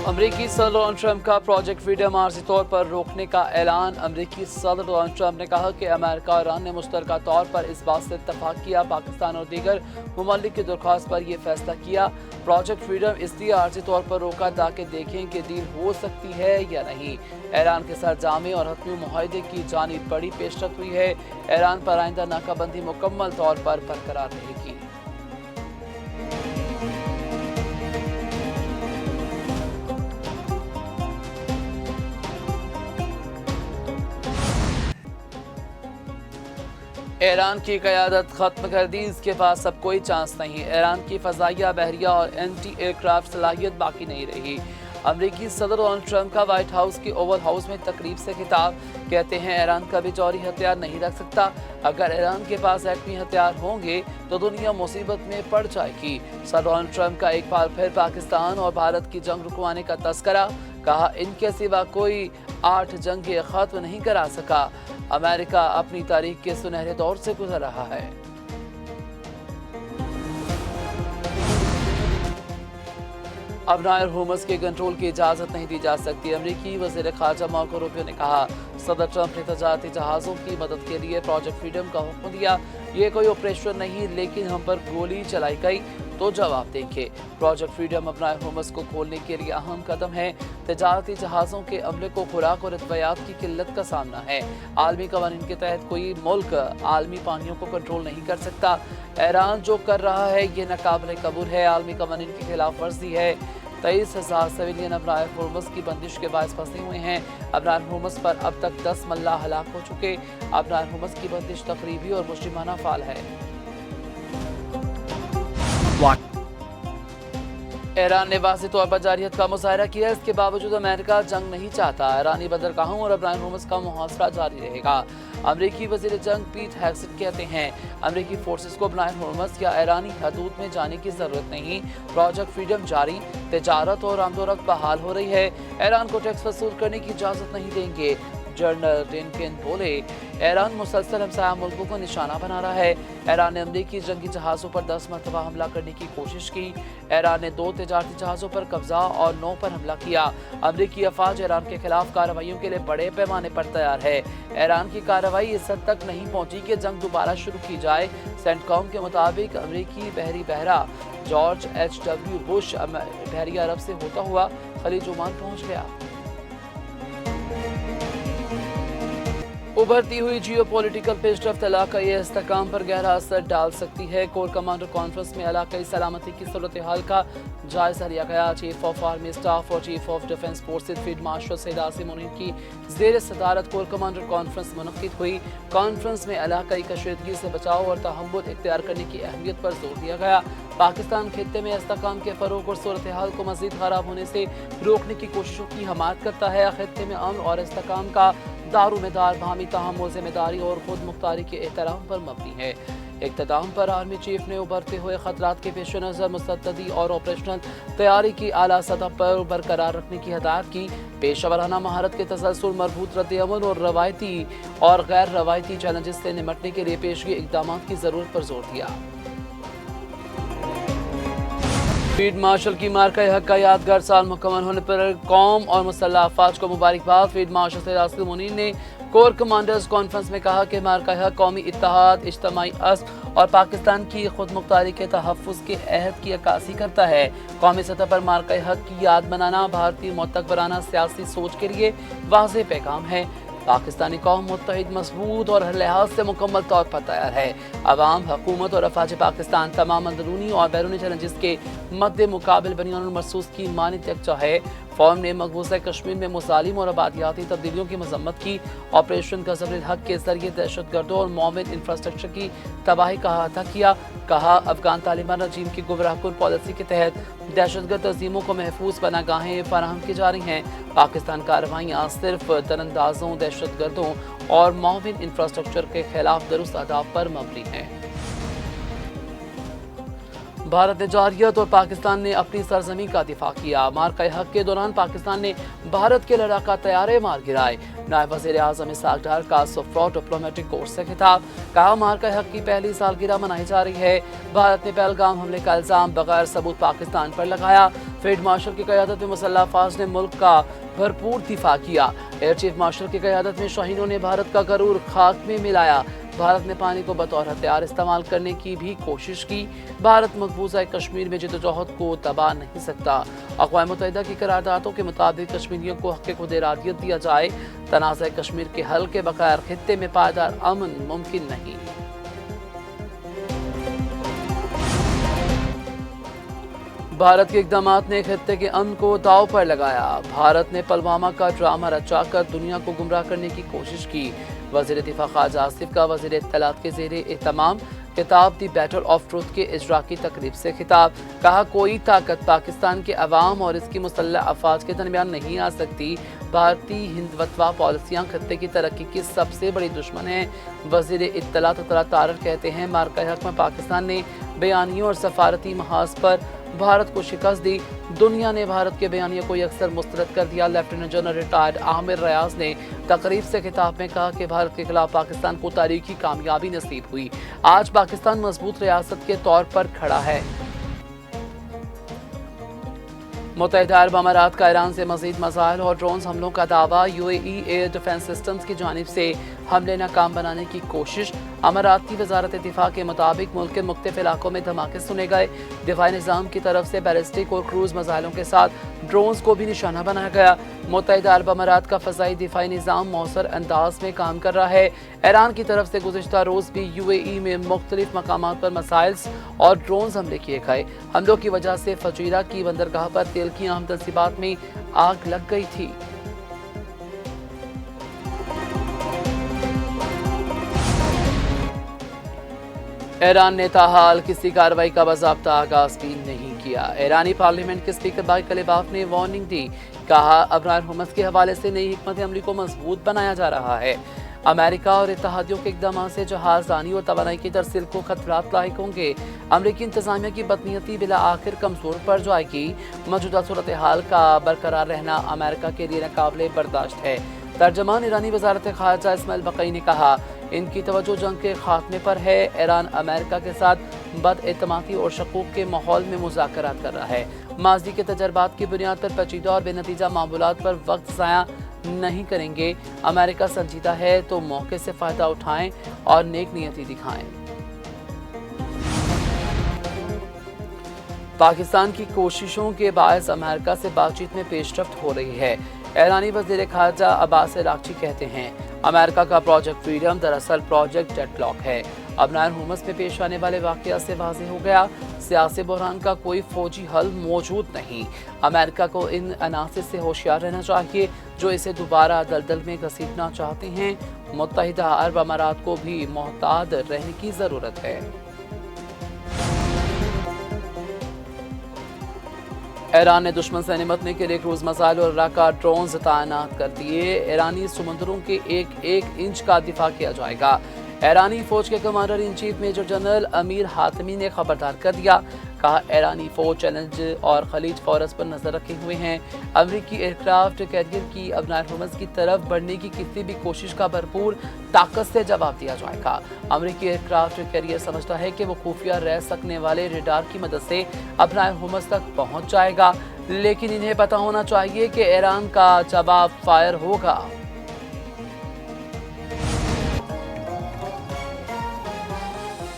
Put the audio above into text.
अमरीकी सदर Donald Trump का प्रोजेक्ट फ्रीडम आर्जी तौर पर रोकने का ऐलान। अमरीकी सदर डोनाल्ड ट्रंप ने कहा कि अमेरिका और ईरान ने मुश्तरका तौर पर इस बात से इत्तफाक किया, पाकिस्तान और दीगर ममालिक की दरख्वास्त पर यह फैसला किया। प्रोजेक्ट फ्रीडम इसलिए आर्जी तौर पर रोका ताकि देखें कि डील हो सकती है या नहीं। ईरान के साथ जामे और हतमी मुआहदे की जानिब बड़ी पेशरफ्त हुई है। ईरान पर आइंदा नाकाबंदी मुकम्मल तौर पर बरकरार रहेगी। ईरान की क़यादत ख़त्म कर दी, इसके पास अब कोई चांस नहीं। ईरान की फ़ज़ाइया, बहरिया और एंटी एयरक्राफ्ट सलाहियत बाकी नहीं रही। अमरीकी सदर डोनाल्ड ट्रंप का व्हाइट हाउस के ओवल हाउस में तकरीब से खिताब। कहते हैं ईरान कभी जौहरी हथियार नहीं रख सकता। अगर ईरान के पास एटमी हथियार होंगे तो दुनिया मुसीबत में पड़ जाएगी। सदर डोनाल्ड ट्रंप का एक बार फिर पाकिस्तान और भारत की जंग रुकवाने का तस्करा। कहा इनके सिवा कोई 8 जंगें ख़त्म नहीं करा सका। अमेरिका अपनी तारीख के सुनहरे दौर से गुजर रहा है। अब नायर हुमस के कंट्रोल की इजाजत नहीं दी जा सकती। अमरीकी वज़ीर ख़ारजा मार्को रूबियो ने कहा सदर ट्रंप ने तजारती जहाज़ों की मदद के लिए प्रोजेक्ट फ्रीडम का हुक्म दिया। ये कोई ऑपरेशन नहीं, लेकिन हम पर गोली चलाई गई तो जवाब देंगे। प्रोजेक्ट फ्रीडम अब नायर हुमस को खोलने के लिए अहम कदम है। तजारती जहाज़ों के अमले को खुराक और अद्वियात की किल्लत का सामना है। आलमी कवानीन के तहत कोई मुल्क आलमी पानियों को कंट्रोल नहीं कर सकता। ईरान जो कर रहा है ये नाकाबिल कबूल है, आलमी कवानीन की खिलाफ वर्जी है। 23,000 सिविलियन अब नायर हुर्मुज़ की बंदिश के बायस फंसे हुए हैं। अब नायर हुर्मुज़ पर अब तक 10 मल्लाह हलाक हो चुके। अब नायर हुर्मुज़ की बंदिश तकरीबी और मुजरिमाना फाल है। ईरान ने वाज़ेह तौर पर जारियत का मुज़ाहरा किया। इसके बावजूद अमेरिका जंग नहीं चाहता। ईरानी बंदरगाहों और अब नायर हुर्मुज़ का मुहासरा जारी रहेगा। अमरीकी वज़ीर जंग पीट हेग्सेट कहते हैं अमरीकी फोर्सेस को नायर हुर्मुज़ या ईरानी हदूद में जाने की ज़रूरत नहीं। प्रोजेक्ट फ्रीडम जारी, तिजारत और आमदोरफ्त बहाल हो रही है। ईरान को टैक्स वसूल करने की इजाज़त नहीं देंगे। जनरल रेनकेन बोले ईरान मुसलसल हमसाया मुल्कों को निशाना बना रहा है। ईरान ने अमरीकी जंगी जहाज़ों पर 10 मरतबा हमला करने की कोशिश की। ईरान ने 2 तिजारती जहाज़ों पर कब्जा और 9 पर हमला किया। अमरीकी अफवाज ईरान के खिलाफ कार्रवाइयों के लिए बड़े पैमाने पर तैयार है। ईरान की कार्रवाई इस हद तक नहीं पहुंची कि जंग दोबारा शुरू की जाए। सेंटकॉम के मुताबिक अमरीकी बहरी बहरा जॉर्ज H.W. बुश बहरी अरब से होता हुआ खलीज ओमान पहुंच गया। उभरती हुई जियोपॉलिटिकल पेशरफ्त इलाकाई इस्तेहकाम पर गहरा असर डाल सकती है। कोर कमांडर कॉन्फ्रेंस में इलाकाई सलामती की सूरत हाल का जायजा लिया गया। चीफ ऑफ आर्मी स्टाफ और chief of defence forces field marshal Syed Asim Munir की ज़ेर सदारत कोर कमांडर कॉन्फ्रेंस मुनक्किद हुई। कॉन्फ्रेंस में इलाकाई कशीदगी से बचाव और तहम्मुल इख्तियार करने की अहमियत पर जोर दिया गया। पाकिस्तान खित्ते में इस्तेहकाम के फरोग और सूरत हाल को मजीद खराब होने से रोकने की कोशिशों की हमायत करता है। खित्ते में अमन और इस्तेहकाम का दारोमदार बाहमी तहम्मुल, जिम्मेदारी और खुद मुख्तारी के एहतराम पर मबनी है। इख्तिताम पर आर्मी चीफ ने उभरते हुए खतरात के पेश नज़र मुस्तदी और ऑपरेशनल तैयारी की आला सतह पर बरकरार रखने की हदायत की। पेशेवराना महारत के तसलसल, मरबूत रद्द-ए-अमल और रवायती और गैर रवायती चैलेंजेस से निमटने के लिए पेशगी इक़दाम की ज़रूरत पर जोर दिया। फील्ड मार्शल की मार्का हक का यादगार साल मुकम्मल होने पर कौम और मुसल्लह अफवाज को मुबारकबाद। फील्ड मार्शल सैयद आसिम मुनीर ने कोर कमांडर्स कॉन्फ्रेंस में कहा कि मार्का हक कौमी इत्तेहाद, इज्तिमाई अज़्म और पाकिस्तान की खुद मुख्तारी के तहफ़्फ़ुज़ के अहद की अक्कासी करता है। कौमी सतह पर मार्का हक की याद मनाना भारतीय मुतक़बराना सियासी सोच के लिए वाज़ेह पैगाम है। पाकिस्तानी कौम मुत्तहिद, मजबूत और हर लिहाज से मुकम्मल तौर पर तैयार है। अवाम, हुकूमत और अफवाज पाकिस्तान तमाम अंदरूनी और बैरूनी चैलेंजेस के मद्दे मुकाबिल बनियानुल मरसूस की मानित यकजा है। फौज ने मकबूजा कश्मीर में मुसालिम और आबादियाती तब्दीलियों की मजम्मत की। ऑपरेशन गज़ब-उल हक के जरिए दहशतगर्दों और मोमिन इंफ्रास्ट्रक्चर की तबाही का अहाता किया। कहा अफगान तालिबान रजीम की गुमराहकुन पॉलिसी के तहत दहशतगर्द तंजीमों को महफूज पनागाहें फराहम की जा रही हैं। पाकिस्तान कार्रवाइयाँ सिर्फ दरअंदाजों, दहशतगर्दों और मोमिन इंफ्रास्ट्रक्चर के खिलाफ दुरुस्त अहदाफ पर मबनी हैं। भारत ने जारियत और पाकिस्तान ने अपनी सरजमी का दिफा किया। मार्का हक के दौरान पाकिस्तान ने भारत के लड़ाका तैयारे मार गिराए। नायब वज़ीर आज़म इसहाक डार का सोफ्रा डिप्लोमेटिक कोर्स से खिताब। कहा, मार्का हक की पहली सालगिरह मनाई जा रही है। भारत ने पहलगाम हमले का इल्जाम बगैर सबूत पाकिस्तान पर लगाया। फील्ड मार्शल की क़यादत में मुसल्लह अफ़वाज ने मुल्क का भरपूर दिफा किया। एयर चीफ मार्शल की क़यादत में शाहीनों ने भारत का गरूर खाक में मिलाया। भारत ने पानी को बतौर हथियार इस्तेमाल करने की भी कोशिश की। भारत मकबूजा कश्मीर में जद्दोजहद को दबा नहीं सकता। अक़वाम मुत्तहिदा की करारदादों के मुताबिक कश्मीरियों को हक़ खुद इरादियत दिया जाए। तनाज़ा कश्मीर के हल के बगैर खित्ते में पायदार अमन मुमकिन नहीं। भारत के इक़दामात ने खित्ते के अमन को दांव पर लगाया। भारत ने पुलवामा का ड्रामा रचाकर दुनिया को गुमराह करने की कोशिश की। वज़ीर दिफा ख़ाजा आसिफ का वज़ीर इत्तलात के ज़ेरे एहतमाम किताब दी बैटल ऑफ ट्रुथ के इजरा की तकरीब से खिताब। कहा, कोई ताकत पाकिस्तान के अवाम और इसकी मुसल्लह अफ़वाज के दरमियान नहीं आ सकती। भारतीय हिंदुत्वा पॉलिसियाँ खत्ते की तरक्की की सबसे बड़ी दुश्मन हैं। वज़ीर इत्तलात तारर कहते हैं, मार्का हक में पाकिस्तान ने बयानियों और सफारती महाज पर भारत को शिकस्त दी। दुनिया ने भारत के बयानियों को अक्सर मुस्तरद कर दिया। लेफ्टिनेंट जनरल रिटायर्ड आमिर रियाज ने तकरीब से खिताब में कहा कि भारत के खिलाफ पाकिस्तान को तारीखी कामयाबी नसीब हुई। आज पाकिस्तान मजबूत रियासत के तौर पर खड़ा है। मुत्तहिदा अरब अमारात का ईरान से मज़ीद मिसाइल और ड्रोन हमलों का दावा। यूएई एयर डिफेंस सिस्टम्स की जानिब से हमले नाकाम बनाने की कोशिश। अमारात की वजारत दिफा के मुताबिक मुल्क के मुख्तलिफ इलाकों में धमाके सुने गए। दिफाई निज़ाम की तरफ से बैलिस्टिक और क्रूज मिसाइलों के साथ ड्रोन्स को भी निशाना बनाया गया। मुत्तहिदा अरब अमारात का फ़ज़ाई दिफाई निज़ाम मौसर अंदाज में काम कर रहा है। ईरान की तरफ से गुज़िश्ता रोज़ भी यूएई में मुख्तलिफ मकामात पर मिसाइल्स और ड्रोन हमले किए गए। हमलों की वजह से फजीरा की बंदरगाह पर तेल की अहम तंसीबात में आग लग गई थी। ईरान ने ताहाल किसी कार्रवाई का बाज़ाब्ता आगाज भी नहीं किया। ईरानी पार्लियामेंट के स्पीकर बाकी कलिबाफ ने वार्निंग दी। कहा, अबरार हुमस के हवाले से नई हिकमत अमली को मजबूत बनाया जा रहा है। अमेरिका और इत्तहादियों के इक़दाम से जहाज़रानी और तवानाई की तरसील को खतरात लाहिक होंगे। अमरीकी इंतजामिया की बदनीयती बिला आखिर कमज़ोर पड़ जाएगी। मौजूदा सूरत हाल का बरकरार रहना अमेरिका के लिए नाकाबिले बर्दाश्त है। तर्जमान ईरानी वज़ारत ख़ारजा इस्माइल बक़ई ने कहा, इनकी तवज्जो जंग के खात्मे पर है। ईरान अमेरिका के साथ बदएतमादी और शकूक के माहौल में मुज़ाकरात कर रहा है। माज़ी के तजर्बात की बुनियाद पर पेचीदा और बेनतीजा मामूलात पर वक्त ज़ाया नहीं करेंगे। अमेरिका संजीदा है तो मौके से फ़ायदा उठाएं और नेक नियति दिखाएं। पाकिस्तान की कोशिशों के बायस अमेरिका से बातचीत में पेशरफ्त हो रही है। ईरानी वज़ीर ख़ारजा अब्बास अराग़ची कहते हैं, अमेरिका का प्रोजेक्ट फ्रीडम दरअसल प्रोजेक्ट डेडलॉक है। अबनार हुमस में पेश आने वाले वाक़या से वाज़ेह हो गया, सियासी बहरान का कोई फ़ौजी हल मौजूद नहीं। अमेरिका को इन अनासिर से होशियार रहना चाहिए जो इसे दोबारा दलदल में घसीटना चाहते हैं। मुत्तहिदा अरब अमारात को भी मोहतात रहने की ज़रूरत है। ईरान ने दुश्मन से निपटने के लिए क्रूज मिसाइल और राका ड्रोन तैनात कर दिए। ईरानी समुद्रों के एक एक इंच का दिफा किया जाएगा। ईरानी फौज के commander in chief major general Amir Hatami ने खबरदार कर दिया। कहा, ईरानी फौज चैलेंज और खलीज फौरस पर नजर रखे हुए हैं। अमरीकी एयरक्राफ्ट कैरियर की अबनार हुमस की तरफ बढ़ने की किसी भी कोशिश का भरपूर ताकत से जवाब दिया जाएगा। अमरीकी एयरक्राफ्ट कैरियर समझता है कि वो खुफिया रह सकने वाले रेडार की मदद से अबनार हुमस तक पहुंच जाएगा, लेकिन इन्हें पता होना चाहिए कि ईरान का जवाब फायर होगा।